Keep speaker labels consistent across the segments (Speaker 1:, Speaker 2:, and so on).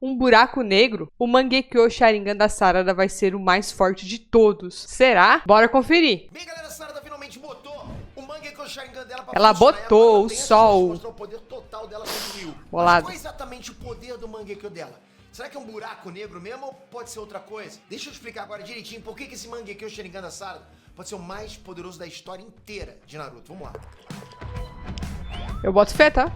Speaker 1: Um buraco negro? O Mangekyo Sharingan da Sarada vai ser o mais forte de todos. Será? Bora conferir.
Speaker 2: Bem, galera, a Sarada finalmente botou o Mangekyo Sharingan dela pra
Speaker 1: Ela
Speaker 2: funcionar.
Speaker 1: botou
Speaker 2: Ela
Speaker 1: o
Speaker 2: tem a chance de
Speaker 1: sol.
Speaker 2: mostrar o poder total dela contra o Ryu.
Speaker 1: Bolado.
Speaker 2: Mas qual é exatamente o poder do Mangekyo dela? Será que é um buraco negro mesmo ou pode ser outra coisa? Deixa eu explicar agora direitinho por que esse Mangekyo Sharingan da Sarada pode ser o mais poderoso da história inteira de Naruto. Vamos lá.
Speaker 1: Eu boto fé, tá?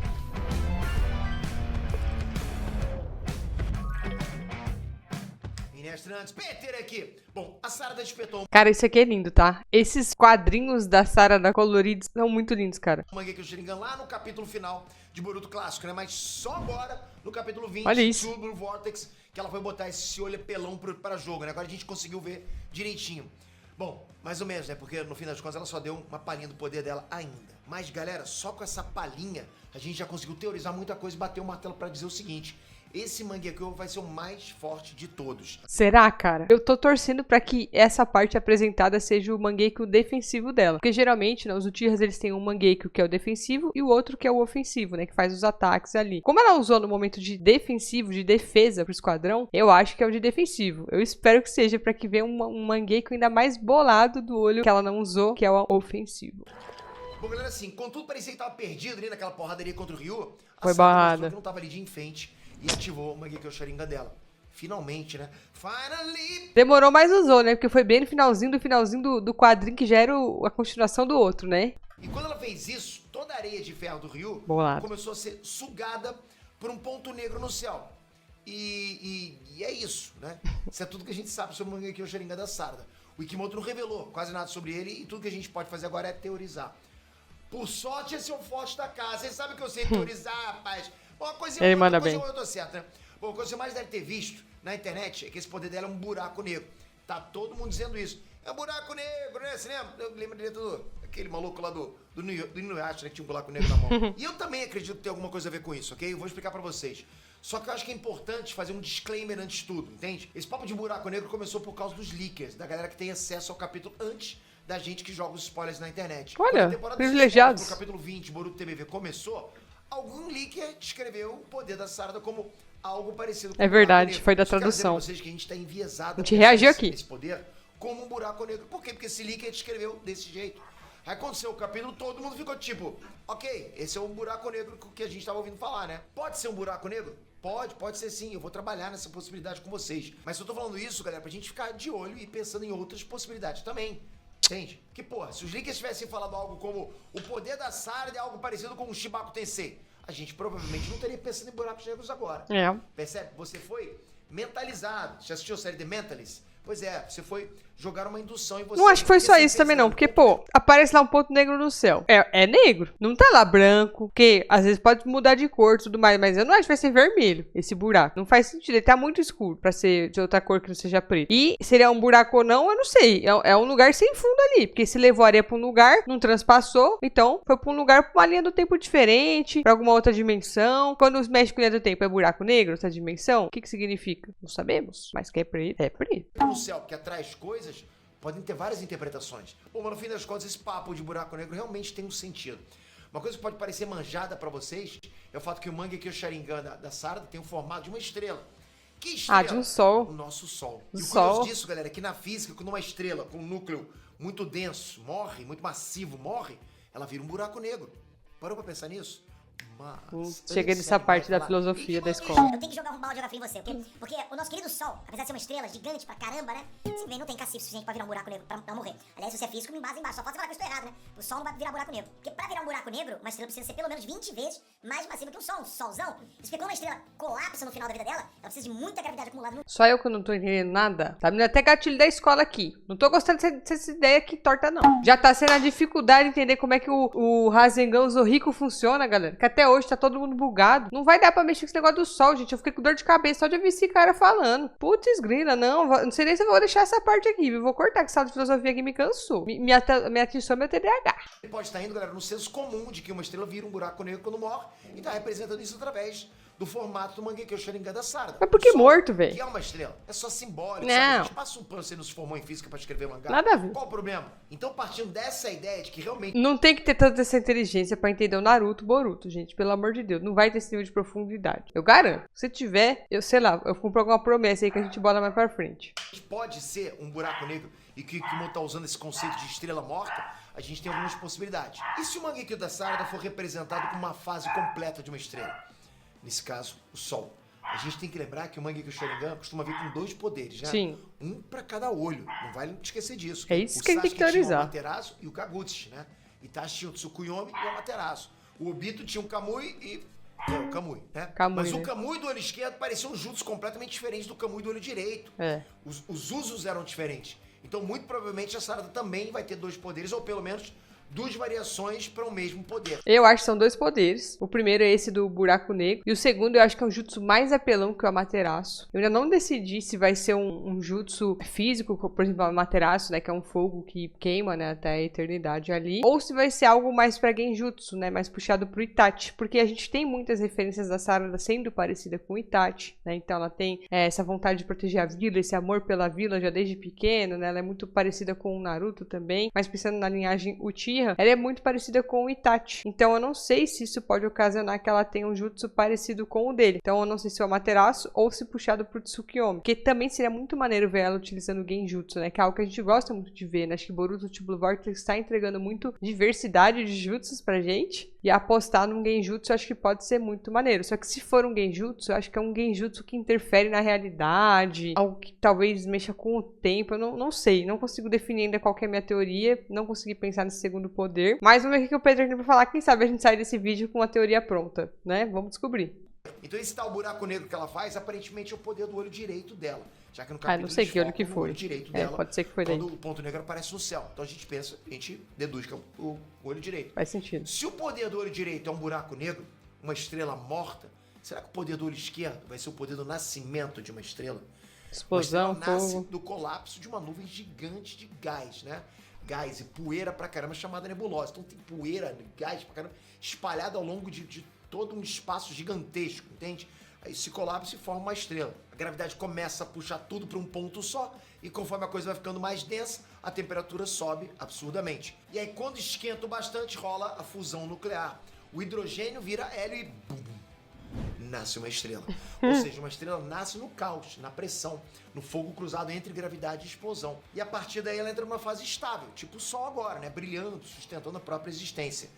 Speaker 2: Estranhos, Peter aqui. Bom, a Sarada despertou
Speaker 1: Cara, isso aqui é lindo, tá? Esses quadrinhos da Sarada coloridos são muito lindos, cara.
Speaker 2: o Mangekyo Sharingan lá no capítulo final de Boruto Clássico, né? Mas só agora, no capítulo 20,
Speaker 1: Olha isso.
Speaker 2: True Blue Vortex, que ela foi botar esse olho pelão para jogo, né? Agora a gente conseguiu ver direitinho. Bom, mais ou menos, né? Porque no fim das contas ela só deu uma palhinha do poder dela ainda. Mas, galera, só com essa palhinha a gente já conseguiu teorizar muita coisa e bater o martelo pra dizer o seguinte: esse Mangekyo vai ser o mais forte de todos.
Speaker 1: Será, cara? Eu tô torcendo pra que essa parte apresentada seja o Mangekyo defensivo dela. Porque geralmente, né, os Uchihas, eles têm um Mangekyo que é o defensivo e o outro que é o ofensivo, né? Que faz os ataques ali. Como ela usou no momento de defensivo, de defesa pro esquadrão, eu acho que é o de defensivo. Eu espero que seja pra que venha um Mangekyo ainda mais bolado do olho que ela não usou, que é o ofensivo.
Speaker 2: Bom, galera, assim, contudo parecia que tava perdido ali naquela porradaria contra o Ryu.
Speaker 1: Foi
Speaker 2: Sarada
Speaker 1: barrada.
Speaker 2: mostrou que não tava ali de enfeite e ativou o Mangekyo Sharingan dela. Finalmente, né? Finally!
Speaker 1: Demorou, mas usou, né? Porque foi bem no finalzinho do quadrinho que já era a continuação do outro, né?
Speaker 2: E quando ela fez isso, toda a areia de ferro do Ryu
Speaker 1: Bolado.
Speaker 2: começou a ser sugada por um ponto negro no céu. E é isso, né? Isso é tudo que a gente sabe sobre o Mangekyo Sharingan da Sarada. O Ikimoto não revelou quase nada sobre ele e tudo que a gente pode fazer agora é teorizar. Por sorte, esse é o forte da casa. Vocês sabem que eu sei teorizar, rapaz. Bom, uma coisa
Speaker 1: Ele
Speaker 2: outra,
Speaker 1: manda
Speaker 2: uma coisa
Speaker 1: bem.
Speaker 2: eu tô certo, né? Bom, a coisa que você mais deve ter visto na internet é que esse poder dela é um buraco negro. Tá todo mundo dizendo isso. É um buraco negro, né? Você lembra? Eu lembro direito aquele maluco lá do Inuyasha, né? Que tinha um buraco negro na mão. E eu também acredito que tem alguma coisa a ver com isso, ok? Eu vou explicar pra vocês. Só que eu acho que é importante fazer um disclaimer antes de tudo, entende? Esse papo de buraco negro começou por causa dos leakers, da galera que tem acesso ao capítulo antes da gente que joga os spoilers na internet.
Speaker 1: Olha,
Speaker 2: Quando a temporada dos
Speaker 1: privilegiados.
Speaker 2: spoilers do capítulo 20, Boruto TBV, começou, algum leaker descreveu o poder da Sarada como algo parecido com
Speaker 1: É
Speaker 2: um buraco
Speaker 1: verdade,
Speaker 2: negro.
Speaker 1: foi da
Speaker 2: Isso quer dizer
Speaker 1: tradução.
Speaker 2: pra vocês que a gente tá enviesado
Speaker 1: A gente reagiu
Speaker 2: nesse-
Speaker 1: aqui.
Speaker 2: nesse poder como um buraco negro. Por quê? Porque esse leaker descreveu desse jeito. Aí aconteceu o capítulo, todo mundo ficou tipo, ok, esse é um buraco negro que a gente tava ouvindo falar, né? Pode ser um buraco negro? Pode ser sim, eu vou trabalhar nessa possibilidade com vocês. Mas eu tô falando isso, galera, pra gente ficar de olho e pensando em outras possibilidades também. Entende? Que, porra, se os leakers tivessem falado algo como o poder da Sarada é algo parecido com o Shibaku Tensei, a gente provavelmente não teria pensando em buracos negros agora.
Speaker 1: É.
Speaker 2: Percebe? Você foi mentalizado. Já assistiu a série The Mentalist? Pois é, você foi jogar uma indução em você.
Speaker 1: Não acho que foi só
Speaker 2: Porque
Speaker 1: isso
Speaker 2: você
Speaker 1: também não,
Speaker 2: pensa,
Speaker 1: porque, pô, aparece lá um ponto negro no céu. É negro, não tá lá branco, porque às vezes pode mudar de cor e tudo mais, mas eu não acho que vai ser vermelho, esse buraco. Não faz sentido, ele tá muito escuro pra ser de outra cor que não seja preto. E se ele é um buraco ou não, eu não sei. É um lugar sem fundo ali, porque se levou areia pra um lugar, não transpassou, então foi pra um lugar, pra uma linha do tempo diferente, pra alguma outra dimensão. Quando os mexe com linha do tempo é buraco negro, essa dimensão, o que que significa? Não sabemos, mas que é preto, é preto.
Speaker 2: no céu que atrai coisas, podem ter várias interpretações. Bom, mas no fim das contas, esse papo de buraco negro realmente tem um sentido. Uma coisa que pode parecer manjada pra vocês é o fato que o Mangekyo Sharingan da Sarada tem o formato de uma estrela. Que estrela?
Speaker 1: Ah, de um sol.
Speaker 2: O nosso Sol.
Speaker 1: O
Speaker 2: E o curioso
Speaker 1: Sol.
Speaker 2: disso, galera, é que na física, quando uma estrela com um núcleo muito denso morre, muito massivo morre, ela vira um buraco negro. Parou pra pensar nisso? Mas,
Speaker 1: Cheguei nessa parte da filosofia da escola.
Speaker 3: Eu tenho que jogar um balde de água fria em você, ok? Porque o nosso querido Sol, apesar de ser uma estrela gigante pra caramba, né? Simplesmente não tem cacife suficiente pra virar um buraco negro, pra morrer. Aliás, se você é físico, me embasa embaixo. Só falta você falar que eu estou errado, né? O Sol não vai virar buraco negro. Porque pra virar um buraco negro, uma estrela precisa ser pelo menos 20 vezes mais massiva que um Sol. Um Solzão. Isso porque quando uma estrela colapsa no final da vida dela, ela precisa de muita gravidade acumulada no
Speaker 1: Só eu que não tô entendendo nada. Tá me dando até gatilho da escola aqui. Não tô gostando dessa ideia aqui torta, não. Já tá sendo a dificuldade de entender como é que o Rasengan Zorrico funciona, galera. Que até hoje tá todo mundo bugado. Não vai dar pra mexer com esse negócio do sol, gente. Eu fiquei com dor de cabeça só de ouvir esse cara falando. Putz, grila, não sei nem se eu vou deixar essa parte aqui. Eu vou cortar, que essa aula de filosofia aqui me cansou. Me atiçou meu TDAH.
Speaker 2: Ele pode estar indo, galera, no senso comum de que uma estrela vira um buraco negro quando morre e tá representando isso através do formato do Mangekyou Sharingan da Sarada.
Speaker 1: Mas por que
Speaker 2: O Sol,
Speaker 1: morto, velho?
Speaker 2: que é uma estrela. É só simbólico,
Speaker 1: Não.
Speaker 2: sabe? A gente passa um pano se ele não se formou em física pra escrever mangá.
Speaker 1: Nada a ver.
Speaker 2: Qual o problema? Então, partindo dessa ideia de que realmente
Speaker 1: Não tem que ter tanta essa inteligência pra entender o Naruto, Boruto, gente. Pelo amor de Deus. Não vai ter esse nível de profundidade. Eu garanto. Se tiver, eu sei lá, eu compro alguma promessa aí que a gente bota mais pra frente.
Speaker 2: pode ser um buraco negro e que o Kimono tá usando esse conceito de estrela morta, a gente tem algumas possibilidades. E se o Mangekyou da Sarada for representado como uma fase completa de uma estrela? Nesse caso, o Sol. A gente tem que lembrar que o Mangekyou Sharingan costuma vir com 2 poderes, né?
Speaker 1: Sim.
Speaker 2: Um pra cada olho. Não vale esquecer disso.
Speaker 1: É isso
Speaker 2: O
Speaker 1: que a gente tem que
Speaker 2: Sasuke tinha
Speaker 1: teorizar.
Speaker 2: o Amaterasu e o Kaguchi, né? Itachi tinha o Tsukuyomi e o Amaterasu. O Obito tinha o Kamui e... o Kamui, né?
Speaker 1: Kamui,
Speaker 2: Mas
Speaker 1: né?
Speaker 2: o Kamui do olho esquerdo parecia um jutsu completamente diferente do Kamui do olho direito.
Speaker 1: É.
Speaker 2: Os usos eram diferentes. Então, muito provavelmente, a Sarada também vai ter 2 poderes, ou pelo menos 2 variações para o mesmo poder.
Speaker 1: Eu acho que são 2 poderes. O primeiro é esse do buraco negro. E o segundo eu acho que é um jutsu mais apelão que o Amaterasu. Eu ainda não decidi se vai ser um jutsu físico, por exemplo, o Amaterasu, né? Que é um fogo que queima, né? Até a eternidade ali. Ou se vai ser algo mais pra genjutsu, né? Mais puxado pro Itachi. Porque a gente tem muitas referências da Sarada sendo parecida com o Itachi, né? Então ela tem essa vontade de proteger a vila, esse amor pela vila já desde pequena, né? Ela é muito parecida com o Naruto também. Mas pensando na linhagem Uchiha, ela é muito parecida com o Itachi. Então eu não sei se isso pode ocasionar que ela tenha um jutsu parecido com o dele. Então eu não sei se é o Amaterasu ou se puxado pro Tsukuyomi. Porque também seria muito maneiro ver ela utilizando o genjutsu, né? Que é algo que a gente gosta muito de ver, né? Acho que Boruto Blue Vortex está entregando muito diversidade de jutsus pra gente. E apostar num genjutsu eu acho que pode ser muito maneiro. Só que se for um genjutsu, eu acho que é um genjutsu que interfere na realidade. Algo que talvez mexa com o tempo. Eu não sei. Não consigo definir ainda qual que é a minha teoria. Não consegui pensar nesse segundo poder. Mas vamos ver o que o Pedro tem pra falar. Quem sabe a gente sai desse vídeo com uma teoria pronta, né? Vamos descobrir.
Speaker 2: Então, esse tal buraco negro que ela faz, aparentemente é o poder do olho direito dela. Já que no capítulo
Speaker 1: Não sei
Speaker 2: eles
Speaker 1: que olho
Speaker 2: focam
Speaker 1: que
Speaker 2: no
Speaker 1: foi.
Speaker 2: olho direito dela,
Speaker 1: Pode ser que foi daí.
Speaker 2: quando o ponto negro aparece no céu. Então a gente pensa, a gente deduz que é o olho direito.
Speaker 1: Faz sentido.
Speaker 2: Se o poder do olho direito é um buraco negro, uma estrela morta, será que o poder do olho esquerdo vai ser o poder do nascimento de uma estrela?
Speaker 1: Explosão,
Speaker 2: Uma estrela nasce
Speaker 1: fogo.
Speaker 2: do colapso de uma nuvem gigante de gás, né? Gás e poeira pra caramba, chamada nebulosa. Então tem poeira, gás pra caramba, espalhado ao longo de todo um espaço gigantesco, entende? Aí se colapsa e forma uma estrela. A gravidade começa a puxar tudo para um ponto só, e conforme a coisa vai ficando mais densa, a temperatura sobe absurdamente. E aí quando esquenta bastante, rola a fusão nuclear. O hidrogênio vira hélio e bum, bum, nasce uma estrela. Ou seja, uma estrela nasce no caos, na pressão, no fogo cruzado entre gravidade e explosão. E a partir daí ela entra numa fase estável, tipo o Sol agora, né? Brilhando, sustentando a própria existência.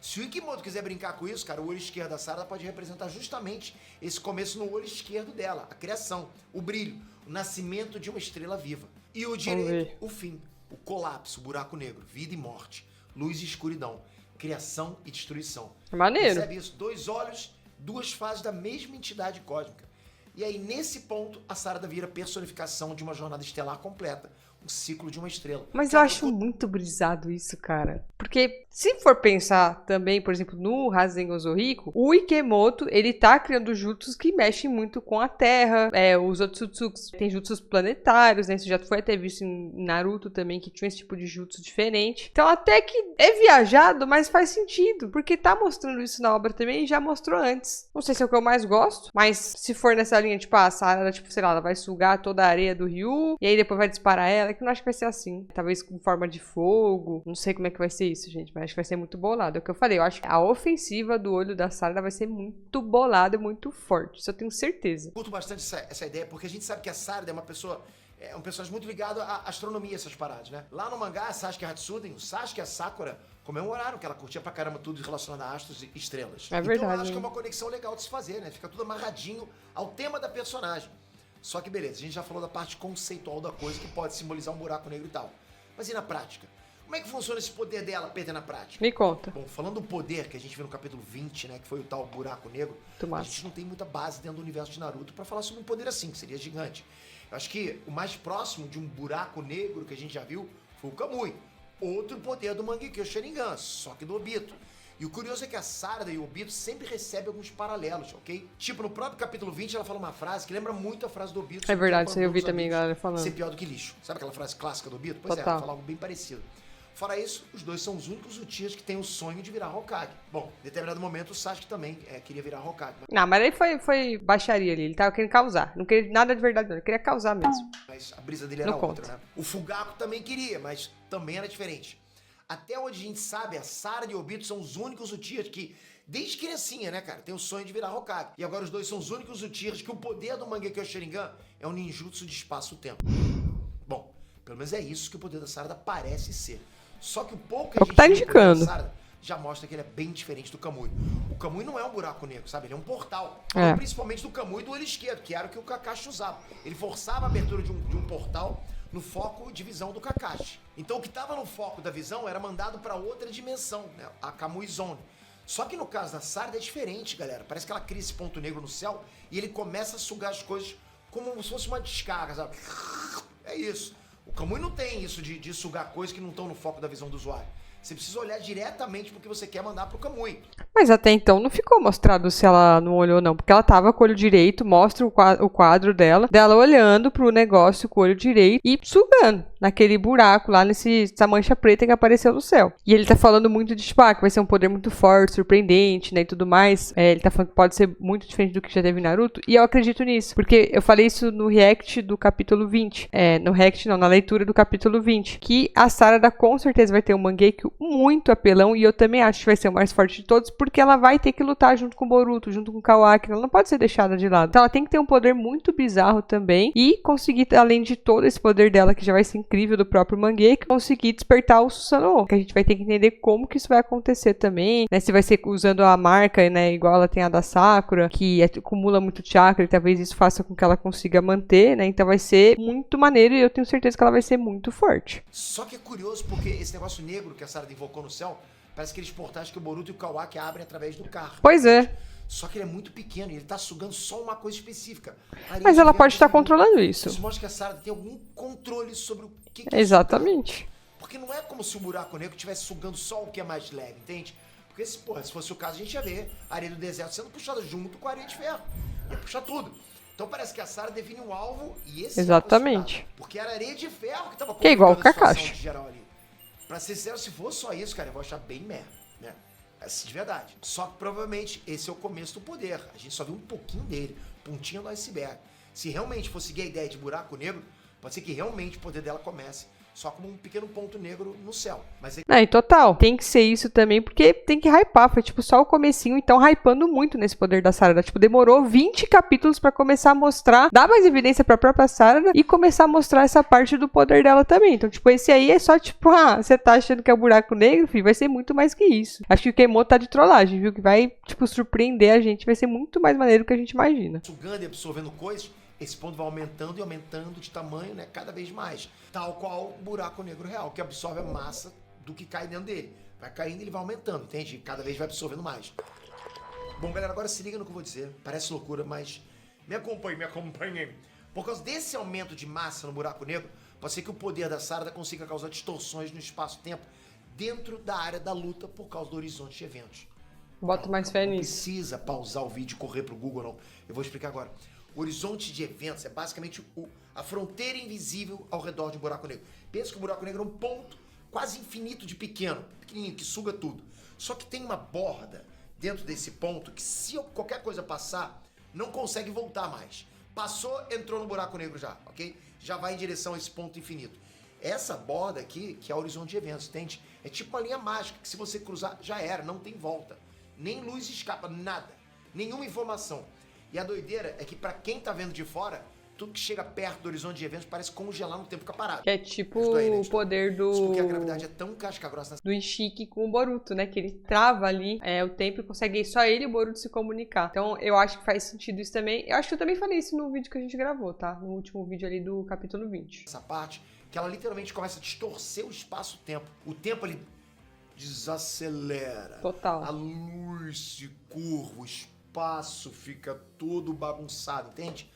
Speaker 2: Se o Ikimoto quiser brincar com isso, cara, o olho esquerdo da Sarada pode representar justamente esse começo no olho esquerdo dela, a criação, o brilho, o nascimento de uma estrela viva. E o direito, o fim, o colapso, o buraco negro, vida e morte, luz e escuridão, criação e destruição.
Speaker 1: É maneiro.
Speaker 2: Percebe isso? 2 olhos, 2 fases da mesma entidade cósmica. E aí, nesse ponto, a Sarada vira personificação de uma jornada estelar completa. Um ciclo de uma estrela.
Speaker 1: Mas eu acho muito brisado isso, cara. Porque se for pensar também, por exemplo, no Rasengan Zohiko, o Ikemoto, ele tá criando jutsus que mexem muito com a Terra. Os Otsutsuki tem jutsus planetários, né? Isso já foi até visto em Naruto também, que tinha esse tipo de jutsu diferente. Então até que é viajado, mas faz sentido. Porque tá mostrando isso na obra também e já mostrou antes. Não sei se é o que eu mais gosto, mas se for nessa linha, tipo, a Sarada, tipo, sei lá, ela vai sugar toda a areia do Ryu, e aí depois vai disparar ela, que eu não acho que vai ser assim. Talvez com forma de fogo. Não sei como é que vai ser isso, gente, mas acho que vai ser muito bolado. É o que eu falei, eu acho que a ofensiva do olho da Sarada vai ser muito bolada e muito forte. Isso eu tenho certeza.
Speaker 2: Curto bastante essa ideia, porque a gente sabe que a Sarada é uma pessoa... É um personagem muito ligado à astronomia, essas paradas, né? Lá no mangá, a Sasuke Hatsuden, o Sasuke e a Sakura comemoraram que ela curtia pra caramba tudo relacionado a astros e estrelas.
Speaker 1: É verdade.
Speaker 2: Então eu acho que é uma conexão legal de se fazer, né? Fica tudo amarradinho ao tema da personagem. Só que beleza, a gente já falou da parte conceitual da coisa, que pode simbolizar um buraco negro e tal. Mas e na prática? Como é que funciona esse poder dela, Peter, na prática?
Speaker 1: Me conta.
Speaker 2: Bom, falando do poder que a gente viu no capítulo 20, né, que foi o tal buraco negro, a gente não tem muita base dentro do universo de Naruto pra falar sobre um poder assim, que seria gigante. Eu acho que o mais próximo de um buraco negro que a gente já viu foi o Kamui. Outro poder do Mangekyou Sharingan, só que do Obito. E o curioso é que a Sarada e o Obito sempre recebem alguns paralelos, ok? Tipo, no próprio capítulo 20 ela fala uma frase que lembra muito a frase do Obito.
Speaker 1: É verdade, isso eu vi também, galera, falando.
Speaker 2: Ser pior do que lixo. Sabe aquela frase clássica do Obito? Pois
Speaker 1: Total.
Speaker 2: ela fala algo bem parecido. Fora isso, os dois são os únicos Uchihas que têm o sonho de virar Hokage. Bom, em determinado momento o Sasuke também queria virar Hokage.
Speaker 1: Não, mas aí foi baixaria ali. Ele tava querendo causar. Não queria nada de verdade, não. Ele queria causar mesmo.
Speaker 2: Mas a brisa dele era
Speaker 1: Não
Speaker 2: outra,
Speaker 1: conta.
Speaker 2: né? O Fugaku também queria, mas também era diferente. Até onde a gente sabe, a Sarada e o Obito são os únicos Uchihas que, desde criancinha, né, cara, tem o sonho de virar Hokage. E agora os dois são os únicos Uchihas que o poder do Mangekyo Sharingan é um ninjutsu de espaço-tempo. Bom, pelo menos é isso que o poder da Sarada parece ser. Só que o pouco que
Speaker 1: É o que tá
Speaker 2: viu do poder da
Speaker 1: indicando.
Speaker 2: Sarada já mostra que ele é bem diferente do Kamui. O Kamui não é um buraco negro, sabe? Ele é um portal.
Speaker 1: É.
Speaker 2: Principalmente do Kamui do olho esquerdo, que era o que o Kakashi usava. Ele forçava a abertura de um portal no foco de visão do Kakashi. Então o que estava no foco da visão era mandado para outra dimensão, né? A Kamui Zone. Só que no caso da Sarada é diferente, galera. Parece que ela cria esse ponto negro no céu e ele começa a sugar as coisas como se fosse uma descarga, sabe? É isso. O Kamui não tem isso de sugar coisas que não estão no foco da visão do usuário. Você precisa olhar diretamente pro que você quer mandar pro Kamui.
Speaker 1: Mas até então não ficou mostrado se ela não olhou, não. Porque ela tava com o olho direito, mostra o quadro dela olhando pro negócio com o olho direito e sugando naquele buraco lá, nessa mancha preta que apareceu no céu. E ele tá falando muito de, tipo, que vai ser um poder muito forte, surpreendente, né, e tudo mais. Ele tá falando que pode ser muito diferente do que já teve em Naruto. E eu acredito nisso, porque eu falei isso no react do capítulo 20. No react não, na leitura do capítulo 20. Que a Sarada com certeza vai ter um Mangekyo muito apelão, e eu também acho que vai ser o mais forte de todos, porque ela vai ter que lutar junto com o Boruto, junto com o Kawaki, ela não pode ser deixada de lado. Então ela tem que ter um poder muito bizarro também, e conseguir, além de todo esse poder dela, que já vai ser incrível do próprio Mangekyo, conseguir despertar o Susanoo, que a gente vai ter que entender como que isso vai acontecer também, né, se vai ser usando a marca, né, igual ela tem a da Sakura, que acumula muito chakra, e talvez isso faça com que ela consiga manter, né, então vai ser muito maneiro, e eu tenho certeza que ela vai ser muito forte.
Speaker 2: Só que é curioso porque esse negócio negro que a Sarada invocou no céu, parece aqueles portais que o Boruto e o Kawaki abrem através do carro.
Speaker 1: Pois é.
Speaker 2: Só que ele é muito pequeno e ele tá sugando só uma coisa específica.
Speaker 1: Mas ela pode estar controlando isso.
Speaker 2: Isso mostra que a Sarada tem algum controle sobre o que
Speaker 1: Exatamente.
Speaker 2: Porque não é como se o buraco negro estivesse sugando só o que é mais leve, entende? Porque se fosse o caso, a gente ia ver a areia do deserto sendo puxada junto com a areia de ferro. Ia puxar tudo. Então parece que a Sarada define um alvo e esse
Speaker 1: Exatamente.
Speaker 2: alvo é porque era a areia de ferro que tava
Speaker 1: Que é igual o
Speaker 2: complicando a situação
Speaker 1: Kakashi.
Speaker 2: de geral ali. Pra ser sincero, se fosse só isso, cara, eu vou achar bem merda, né? Assim, de verdade. Só que provavelmente esse é o começo do poder. A gente só viu um pouquinho dele, pontinha do iceberg. Se realmente for seguir a ideia de buraco negro, pode ser que realmente o poder dela comece só como um pequeno ponto negro no céu. Mas
Speaker 1: Não, e total, tem que ser isso também, porque tem que hypar, foi tipo só o comecinho, então hypando muito nesse poder da Sarada, tipo, demorou 20 capítulos pra começar a mostrar, dar mais evidência pra própria Sarada e começar a mostrar essa parte do poder dela também, então tipo, esse aí é só tipo, você tá achando que é buraco negro, filho, vai ser muito mais que isso. Acho que o Keimoto tá de trollagem, viu, que vai, tipo, surpreender a gente, vai ser muito mais maneiro do que a gente imagina.
Speaker 2: Sugando e absorvendo coisas, esse ponto vai aumentando e aumentando de tamanho, né, cada vez mais. Tal qual o buraco negro real, que absorve a massa do que cai dentro dele. Vai caindo e ele vai aumentando, entende? Cada vez vai absorvendo mais. Bom, galera, agora se liga no que eu vou dizer. Parece loucura, mas me acompanhem. Por causa desse aumento de massa no buraco negro, pode ser que o poder da Sarada consiga causar distorções no espaço-tempo dentro da área da luta por causa do horizonte de eventos.
Speaker 1: Bota mais fé
Speaker 2: Não
Speaker 1: nisso.
Speaker 2: precisa pausar o vídeo e correr pro Google, não. Eu vou explicar agora. O horizonte de eventos é basicamente a fronteira invisível ao redor de um buraco negro. Pensa que o buraco negro é um ponto quase infinito de pequenininho, que suga tudo. Só que tem uma borda dentro desse ponto que se qualquer coisa passar, não consegue voltar mais. Passou, entrou no buraco negro já, ok? Já vai em direção a esse ponto infinito. Essa borda aqui, que é o horizonte de eventos, entende? É tipo uma linha mágica, que se você cruzar, já era, não tem volta. Nem luz escapa, nada. Nenhuma informação. E a doideira é que pra quem tá vendo de fora, tudo que chega perto do horizonte de eventos parece congelar no tempo, fica parado.
Speaker 1: Que é tipo
Speaker 2: Isso daí, né?
Speaker 1: o poder
Speaker 2: Isso porque a gravidade é tão casca-grossa.
Speaker 1: do Ishiki com o Boruto, né? Que ele trava ali o tempo e consegue só ele e o Boruto se comunicar. Então eu acho que faz sentido isso também. Eu acho que eu também falei isso no vídeo que a gente gravou, tá? No último vídeo ali do capítulo 20.
Speaker 2: Essa parte, que ela literalmente começa a distorcer o espaço-tempo. O tempo, ele desacelera.
Speaker 1: Total.
Speaker 2: A luz se curva, o espaço fica todo bagunçado, entende?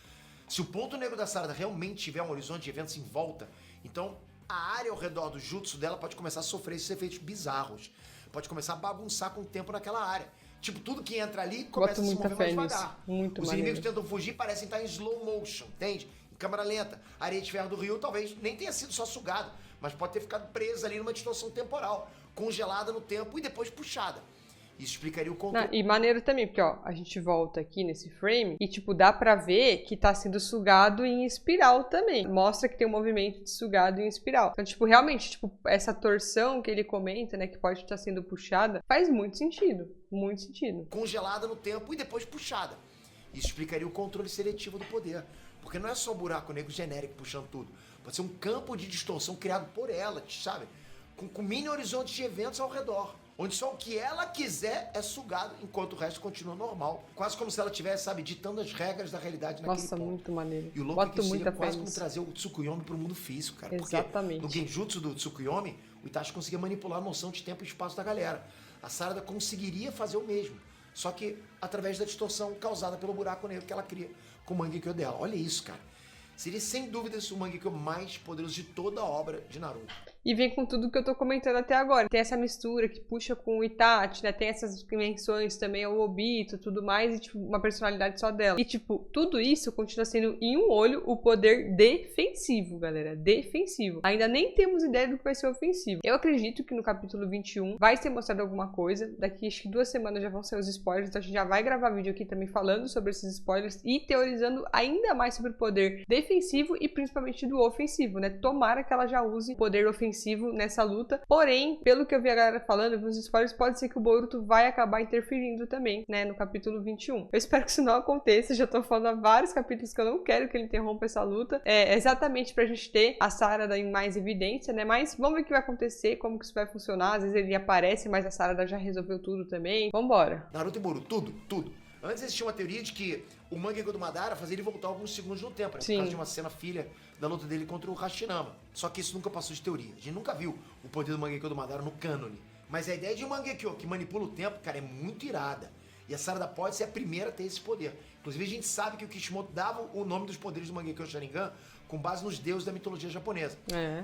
Speaker 2: Se o ponto negro da Sarada realmente tiver um horizonte de eventos em volta, então a área ao redor do jutsu dela pode começar a sofrer esses efeitos bizarros. Pode começar a bagunçar com o tempo naquela área. Tipo, tudo que entra ali começa a se mover mais devagar.
Speaker 1: Muito
Speaker 2: Os
Speaker 1: maneiro.
Speaker 2: inimigos tentam fugir, parecem estar em slow motion, entende? Em câmera lenta. A areia de ferro do Ryu talvez nem tenha sido só sugada, mas pode ter ficado presa ali numa distorção temporal, congelada no tempo e depois puxada. Isso explicaria o controle.
Speaker 1: E maneiro também, porque ó, a gente volta aqui nesse frame e tipo, dá pra ver que tá sendo sugado em espiral também. Mostra que tem um movimento de sugado em espiral. Então, tipo, realmente, tipo, essa torção que ele comenta, né, que pode estar sendo puxada, faz muito sentido. Muito sentido.
Speaker 2: Congelada no tempo e depois puxada. Isso explicaria o controle seletivo do poder. Porque não é só um buraco negro genérico puxando tudo. Pode ser um campo de distorção criado por ela, sabe? Com mini horizontes de eventos ao redor. Onde só o que ela quiser é sugado, enquanto o resto continua normal. Quase como se ela estivesse, sabe, ditando as regras da realidade naquele
Speaker 1: Nossa,
Speaker 2: ponto.
Speaker 1: muito maneiro.
Speaker 2: E o louco é que
Speaker 1: Boto
Speaker 2: isso
Speaker 1: muita
Speaker 2: seria
Speaker 1: fé
Speaker 2: quase como
Speaker 1: nisso.
Speaker 2: trazer o Tsukuyomi pro mundo físico, cara.
Speaker 1: Exatamente.
Speaker 2: Porque no genjutsu do Tsukuyomi, o Itachi conseguia manipular a noção de tempo e espaço da galera. A Sarada conseguiria fazer o mesmo. Só que através da distorção causada pelo buraco negro que ela cria com o Mangekyo dela. Olha isso, cara. Seria sem dúvidas o Mangekyo mais poderoso de toda a obra de Naruto.
Speaker 1: E vem com tudo que eu tô comentando até agora. Tem essa mistura que puxa com o Itachi, né? Tem essas dimensões também ao Obito, tudo mais, e tipo, uma personalidade só dela. E tipo, tudo isso continua sendo em um olho o poder defensivo, galera. Defensivo. Ainda nem temos ideia do que vai ser ofensivo. Eu acredito que no capítulo 21 vai ser mostrado alguma coisa. Daqui acho que 2 semanas já vão sair os spoilers, então a gente já vai gravar vídeo aqui também falando sobre esses spoilers e teorizando ainda mais sobre o poder defensivo e principalmente do ofensivo, né? Tomara que ela já use poder ofensivo nessa luta, porém, pelo que eu vi a galera falando, nos spoilers, pode ser que o Boruto vai acabar interferindo também, né, no capítulo 21. Eu espero que isso não aconteça, já tô falando há vários capítulos que eu não quero que ele interrompa essa luta, exatamente pra gente ter a Sarada em mais evidência, né, mas vamos ver o que vai acontecer, como que isso vai funcionar, às vezes ele aparece, mas a Sarada já resolveu tudo também, vambora.
Speaker 2: Naruto e Boruto, tudo. Antes existia uma teoria de que o Mangekyo do Madara fazia ele voltar alguns segundos no tempo, né? Por causa de uma cena filha da luta dele contra o Hashirama. Só que isso nunca passou de teoria. A gente nunca viu o poder do Mangekyo do Madara no cânone. Mas a ideia de um Mangekyo que manipula o tempo, cara, é muito irada. E a Sarada pode ser a primeira a ter esse poder. Inclusive, a gente sabe que o Kishimoto dava o nome dos poderes do Mangekyo Sharingan com base nos deuses da mitologia japonesa.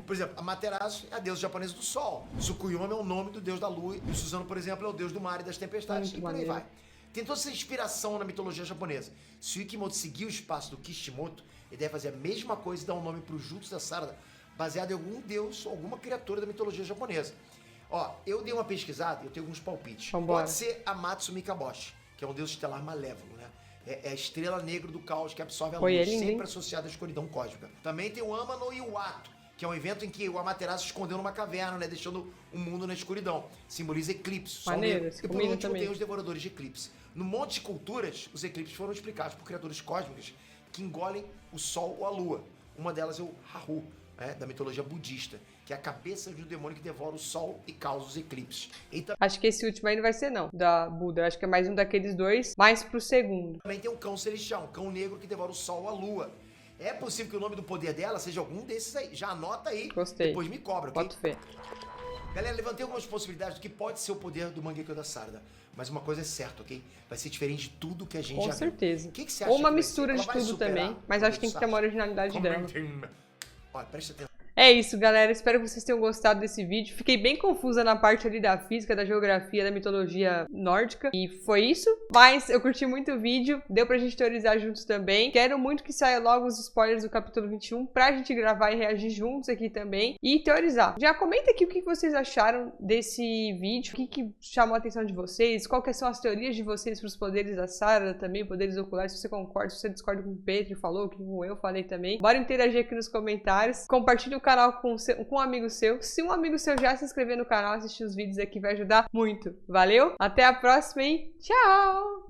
Speaker 2: Por exemplo, a Amaterasu é a deusa japonesa do sol. Tsukuyomi é o nome do deus da lua. E o Suzano, por exemplo, é o deus do mar e das tempestades. E por aí vai. Tem toda essa inspiração na mitologia japonesa. Se o Ikimoto seguir o espaço do Kishimoto, ele deve fazer a mesma coisa e dar um nome pro Jutsu da Sarada, baseado em algum deus ou alguma criatura da mitologia japonesa. Ó, eu dei uma pesquisada e eu tenho alguns palpites.
Speaker 1: Vambora.
Speaker 2: Pode ser Amatsu Mikaboshi, que é um deus estelar malévolo, né? É a estrela negra do caos que absorve a luz, sempre associada à escuridão cósmica. Também tem o Ama no Iwato, que é um evento em que o Amaterasu se escondeu numa caverna, né, deixando o mundo na escuridão. Simboliza eclipse.
Speaker 1: Maneiro,
Speaker 2: e por último tem os devoradores de eclipse. No monte de culturas, os eclipses foram explicados por criaturas cósmicas que engolem o sol ou a lua. Uma delas é o Haru, né, da mitologia budista, que é a cabeça de um demônio que devora o sol e causa os eclipses.
Speaker 1: Acho que esse último aí não vai ser não, da Buda. Acho que é mais um daqueles dois, mais pro segundo.
Speaker 2: Também tem um cão celestial, um cão negro que devora o sol ou a lua. É possível que o nome do poder dela seja algum desses aí. Já anota aí.
Speaker 1: Gostei.
Speaker 2: Depois me cobra, ok?
Speaker 1: Boto fé.
Speaker 2: Galera, levantei algumas possibilidades do que pode ser o poder do Mangekyo da Sarada. Mas uma coisa é certa, ok? Vai ser diferente de tudo que a gente já viu.
Speaker 1: Com certeza.
Speaker 2: O que você acha?
Speaker 1: Ou uma
Speaker 2: que vai
Speaker 1: mistura
Speaker 2: ser?
Speaker 1: de
Speaker 2: Ela vai
Speaker 1: tudo
Speaker 2: superar
Speaker 1: também, mas
Speaker 2: o
Speaker 1: acho que tem que ter uma originalidade dela.
Speaker 2: Olha, presta atenção.
Speaker 1: É isso, galera. Espero que vocês tenham gostado desse vídeo. Fiquei bem confusa na parte ali da física, da geografia, da mitologia nórdica. E foi isso. Mas eu curti muito o vídeo. Deu pra gente teorizar juntos também. Quero muito que saia logo os spoilers do capítulo 21 pra gente gravar e reagir juntos aqui também. E teorizar. Já comenta aqui o que vocês acharam desse vídeo. O que chamou a atenção de vocês. Quais são as teorias de vocês pros poderes da Sarada também. Poderes oculares. Se você concorda, se você discorda com o Pedro falou, que eu falei também. Bora interagir aqui nos comentários. Compartilha o canal com um amigo seu. Se um amigo seu já se inscrever no canal, assistir os vídeos aqui vai ajudar muito. Valeu? Até a próxima e tchau!